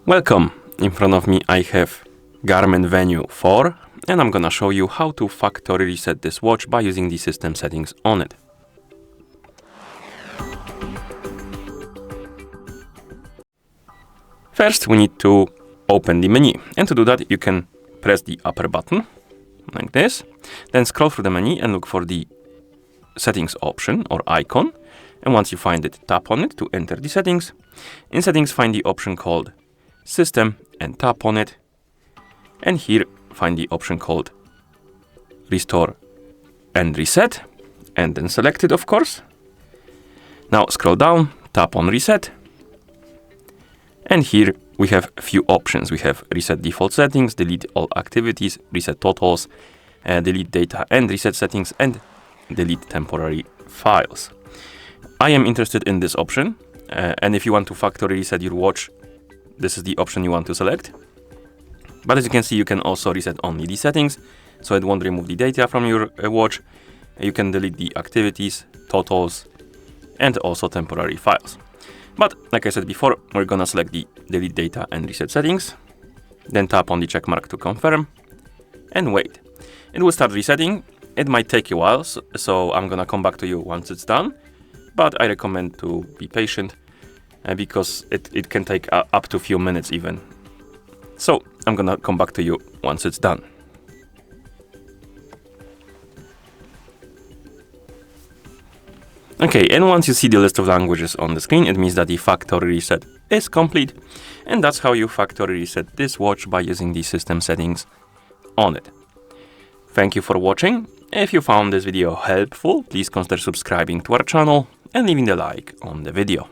Welcome! In front of me I have GARMIN Venu 4 and I'm gonna show you how to factory reset this watch by using the system settings on it. First we need to open the menu, and to do that you can press the upper button like this, then scroll through the menu and look for the settings option or icon, and once you find it, tap on it to enter the settings. In settings find the option called System and tap on it, and here find the option called Restore and Reset, and then select it, of course. Now scroll down, tap on Reset, and here we have a few options. We have Reset Default Settings, Delete All Activities, Reset Totals, Delete Data and Reset Settings, and Delete Temporary Files. I am interested in this option, and if you want to factory reset your watch, this is the option you want to select. But as you can see, you can also reset only the settings, so it won't remove the data from your watch. You can delete the activities, totals, and also temporary files. But like I said before, we're gonna select the delete data and reset settings, then tap on the check mark to confirm, and wait. It will start resetting. It might take a while, so I'm gonna come back to you once it's done, but I recommend to be patient because it can take up to a few minutes even. So I'm gonna come back to you once it's done. Okay, and once you see the list of languages on the screen, it means that the factory reset is complete, and that's how you factory reset this watch by using the system settings on it. Thank you for watching. If you found this video helpful, please consider subscribing to our channel and leaving a like on the video.